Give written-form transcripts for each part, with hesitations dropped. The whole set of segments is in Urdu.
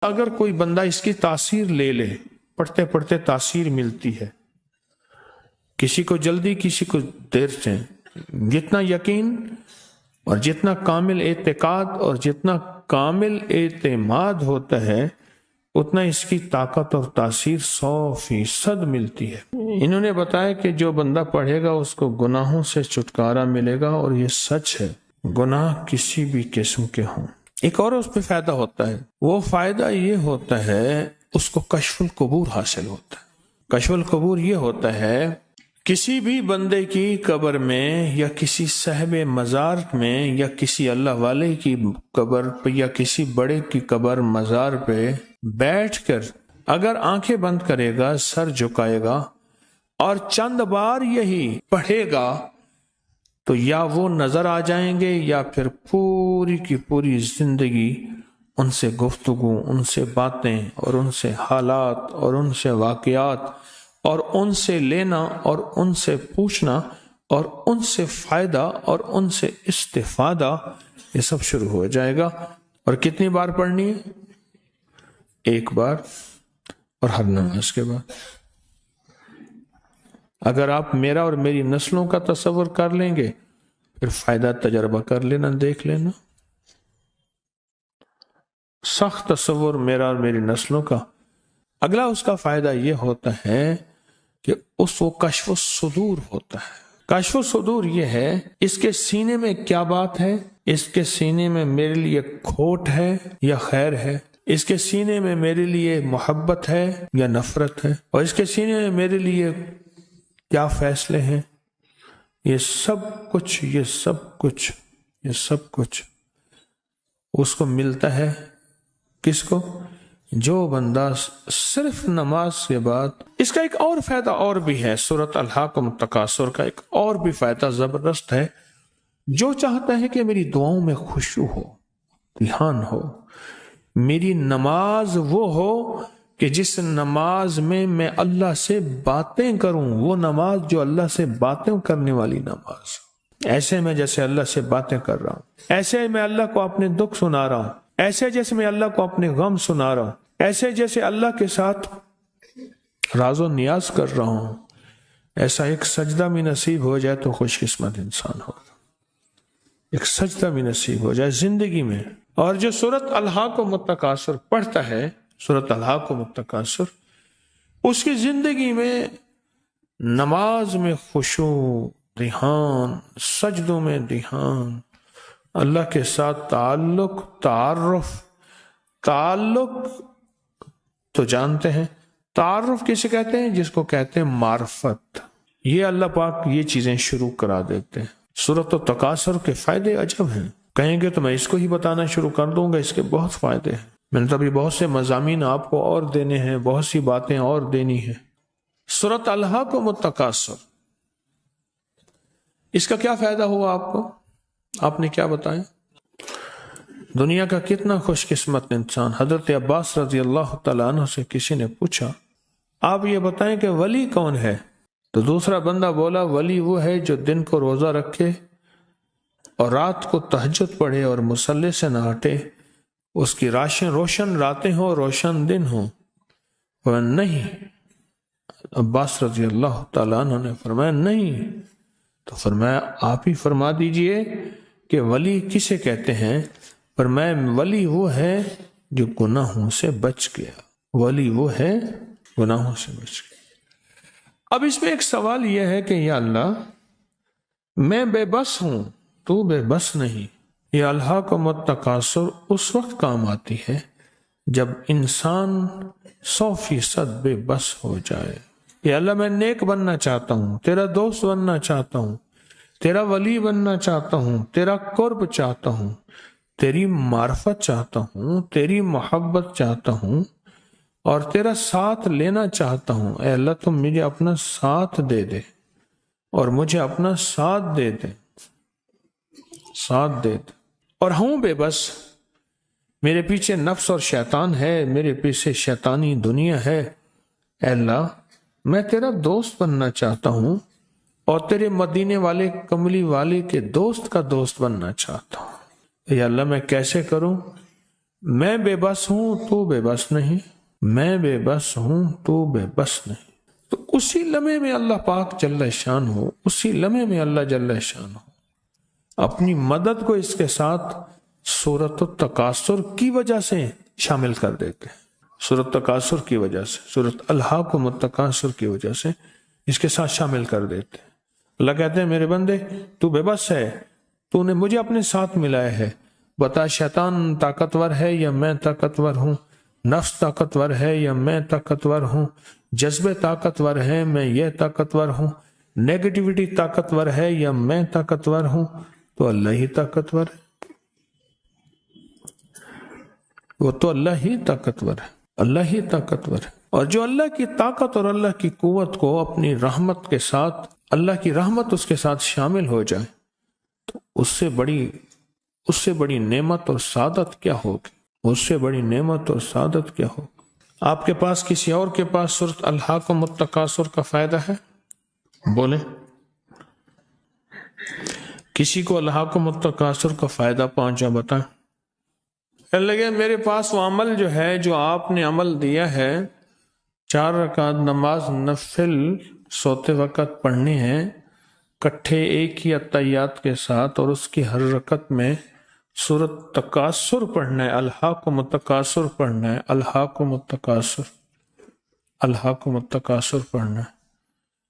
اگر کوئی بندہ اس کی تاثیر لے لے، پڑھتے پڑھتے تاثیر ملتی ہے، کسی کو جلدی کسی کو دیر سے، جتنا یقین اور جتنا کامل اعتقاد اور جتنا کامل اعتماد ہوتا ہے اتنا اس کی طاقت اور تاثیر 100% ملتی ہے۔ انہوں نے بتایا کہ جو بندہ پڑھے گا اس کو گناہوں سے چھٹکارا ملے گا، اور یہ سچ ہے، گناہ کسی بھی قسم کے ہوں۔ ایک اور اس پہ فائدہ ہوتا ہے، وہ فائدہ یہ ہوتا ہے اس کو کشف القبور حاصل ہوتا ہے۔ کشف القبور یہ ہوتا ہے کسی بھی بندے کی قبر میں یا کسی صاحب مزار میں یا کسی اللہ والے کی قبر پہ یا کسی بڑے کی قبر مزار پہ بیٹھ کر اگر آنکھیں بند کرے گا، سر جھکائے گا اور چند بار یہی پڑھے گا تو یا وہ نظر آ جائیں گے یا پھر پوری کی پوری زندگی ان سے گفتگو، ان سے باتیں اور ان سے حالات اور ان سے واقعات اور ان سے لینا اور ان سے پوچھنا اور ان سے فائدہ اور ان سے استفادہ، یہ سب شروع ہو جائے گا۔ اور کتنی بار پڑھنی ہے؟ ایک بار، اور ہر نماز کے بعد۔ اگر آپ میرا اور میری نسلوں کا تصور کر لیں گے پھر فائدہ تجربہ کر لینا، دیکھ لینا۔ سخت تصور میرا اور میری نسلوں کا۔ اگلا اس کا فائدہ یہ ہوتا ہے کہ اس کو کشف الصدور ہوتا ہے۔ کشف الصدور یہ ہے اس کے سینے میں کیا بات ہے، اس کے سینے میں میرے لیے کھوٹ ہے یا خیر ہے، اس کے سینے میں میرے لیے محبت ہے یا نفرت ہے، اور اس کے سینے میں میرے لیے کیا فیصلے ہیں۔ یہ سب کچھ اس کو ملتا ہے۔ کس کو؟ جو بندہ صرف نماز کے بعد۔ اس کا ایک اور فائدہ اور بھی ہے، سورۃ الہاکم التکاثر کا ایک اور بھی فائدہ زبردست ہے۔ جو چاہتا ہے کہ میری دعاؤں میں خشوع ہو، دھیان ہو، میری نماز وہ ہو کہ جس نماز میں اللہ سے باتیں کروں، وہ نماز جو اللہ سے باتیں کرنے والی نماز، ایسے میں جیسے اللہ سے باتیں کر رہا ہوں، ایسے میں اللہ کو اپنے دکھ سنا رہا ہوں، ایسے جیسے میں اللہ کو اپنے غم سنا رہا ہوں، ایسے جیسے اللہ کے ساتھ راز و نیاز کر رہا ہوں۔ ایسا ایک سجدہ بھی نصیب ہو جائے تو خوش قسمت انسان ہوگا۔ ایک سجدہ بھی نصیب ہو جائے زندگی میں۔ اور جو سورۃ الہاکم التکاثر پڑھتا ہے، سورۃ الہاکم التکاثر، اس کی زندگی میں نماز میں خشوع، دھیان، سجدوں میں دھیان، اللہ کے ساتھ تعلق تو جانتے ہیں۔ تعارف کسے کہتے ہیں؟ جس کو کہتے ہیں معرفت۔ یہ اللہ پاک یہ چیزیں شروع کرا دیتے ہیں۔ سورۃ التکاثر کے فائدے عجب ہیں، کہیں گے تو میں اس کو ہی بتانا شروع کر دوں گا، اس کے بہت فائدے ہیں۔ میں نے تو ابھی بہت سے مضامین آپ کو اور دینے ہیں، بہت سی باتیں اور دینی ہیں۔ سورۃ الہاکم التکاثر، اس کا کیا فائدہ ہوا آپ کو؟ آپ نے کیا بتایا؟ دنیا کا کتنا خوش قسمت انسان۔ حضرت عباس رضی اللہ تعالیٰ عنہ سے کسی نے پوچھا آپ یہ بتائیں کہ ولی کون ہے؟ تو دوسرا بندہ بولا ولی وہ ہے جو دن کو روزہ رکھے اور رات کو تہجد پڑھے اور مصلی سے نہ ہٹے، اس کی روشن راتیں ہوں، روشن دن ہوں۔ نہیں، عباس رضی اللہ تعالیٰ عنہ نے فرمایا نہیں۔ تو فرمایا آپ ہی فرما دیجئے کہ ولی کسے کہتے ہیں؟ فرمایا ولی وہ ہے جو گناہوں سے بچ گیا، ولی وہ ہے گناہوں سے بچ گیا۔ اب اس میں ایک سوال یہ ہے کہ یا اللہ میں بے بس ہوں، تو بے بس نہیں۔ یہ الہاکم التکاثر اس وقت کام آتی ہے جب انسان 100% بے بس ہو جائے کہ اللہ میں نیک بننا چاہتا ہوں، تیرا دوست بننا چاہتا ہوں، تیرا ولی بننا چاہتا ہوں، تیرا قرب چاہتا ہوں، تیری معرفت چاہتا ہوں، تیری محبت چاہتا ہوں اور تیرا ساتھ لینا چاہتا ہوں۔ اے اللہ تم مجھے اپنا ساتھ دے دے اور مجھے اپنا ساتھ دے دے، ساتھ دے دے۔ اور ہوں بے بس، میرے پیچھے نفس اور شیطان ہے، میرے پیچھے شیطانی دنیا ہے۔ اے اللہ میں تیرا دوست بننا چاہتا ہوں اور تیرے مدینے والے کملی والے کے دوست کا دوست بننا چاہتا ہوں۔ یا اللہ میں کیسے کروں؟ میں بے بس ہوں تو بے بس نہیں، میں بے بس ہوں تو بے بس نہیں۔ تو اسی لمحے میں اللہ پاک جل شان ہو، اسی لمحے میں اللہ جل شان ہو اپنی مدد کو اس کے ساتھ سورۃ التکاثر کی وجہ سے شامل کر دیتے ہیں، سورۃ التکاثر کی وجہ سے، سورۃ الہاکم التکاثر کی وجہ سے اس کے ساتھ شامل کر دیتے ہیں۔ اللہ کہتے ہیں میرے بندے تو بے بس ہے، تو نے مجھے اپنے ساتھ ملایا ہے، بتا شیطان طاقتور ہے یا میں طاقتور ہوں، نفس طاقتور ہے یا میں طاقتور ہوں، جذبے طاقتور ہے میں یہ طاقتور ہوں، نیگیٹیوٹی طاقتور ہے یا میں طاقتور ہوں، تو اللہ ہی طاقتور ہے، وہ تو اللہ ہی طاقتور ہے، اللہ ہی طاقتور ہے۔ اور جو اللہ کی طاقت اور اللہ کی قوت کو اپنی رحمت کے ساتھ، اللہ کی رحمت اس کے ساتھ شامل ہو جائے تو اس سے بڑی نعمت اور سعادت کیا ہوگی، اس سے بڑی نعمت اور سعادت کیا ہوگی۔ آپ کے پاس کسی اور کے پاس سورۃ الہاکم التکاثر کا فائدہ ہے؟ بولیں، کسی کو الہاکم التکاثر کا فائدہ پہنچا بتائیں۔ کہنے لگے میرے پاس وہ عمل جو ہے، جو آپ نے عمل دیا ہے، 4 رکعت نماز نفل سوتے وقت پڑھنی ہے، کٹھے ایک ہی اتحیات کے ساتھ، اور اس کی ہر رکعت میں سورۃ تکاثر پڑھنا ہے، الہاکم التکاثر پڑھنا ہے، الہاکم التکاثر، الہاکم التکاثر پڑھنا ہے۔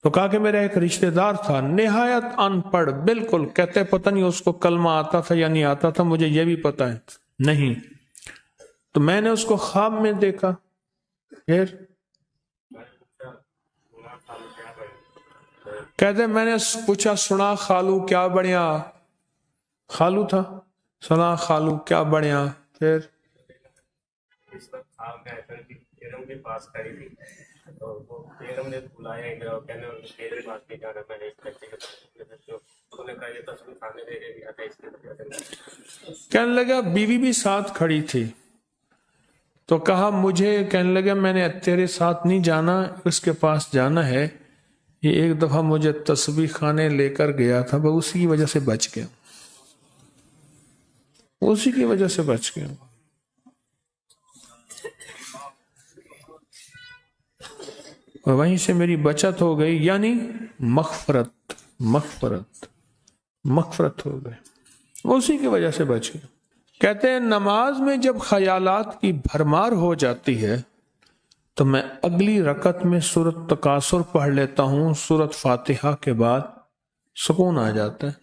تو کہا کہ میرا ایک رشتہ دار تھا نہایت ان پڑھ، بالکل، کہتے پتہ نہیں اس کو کلمہ آتا تھا یا نہیں آتا تھا، مجھے یہ بھی پتہ ہے نہیں، تو میں نے اس کو خواب میں دیکھا، پھر کہتے میں نے پوچھا سنا خالو کیا بڑھیا، خالو تھا، سنا خالو کیا بڑھیا، پھر کہنے لگا بیوی بھی ساتھ کھڑی تھی، تو کہا مجھے، کہنے لگا میں نے تیرے ساتھ نہیں جانا، اس کے پاس جانا ہے، یہ ایک دفعہ مجھے تسبیح خانے لے کر گیا تھا، وہ اسی کی وجہ سے بچ گیا، اسی کی وجہ سے بچ گیا۔ اور وہیں سے میری بچت ہو گئی، یعنی مغفرت ہو گئی، اسی کی وجہ سے بچ گیا۔ کہتے ہیں نماز میں جب خیالات کی بھرمار ہو جاتی ہے تو میں اگلی رکعت میں سورۃ تکاثر پڑھ لیتا ہوں، سورۃ فاتحہ کے بعد سکون آ جاتا ہے۔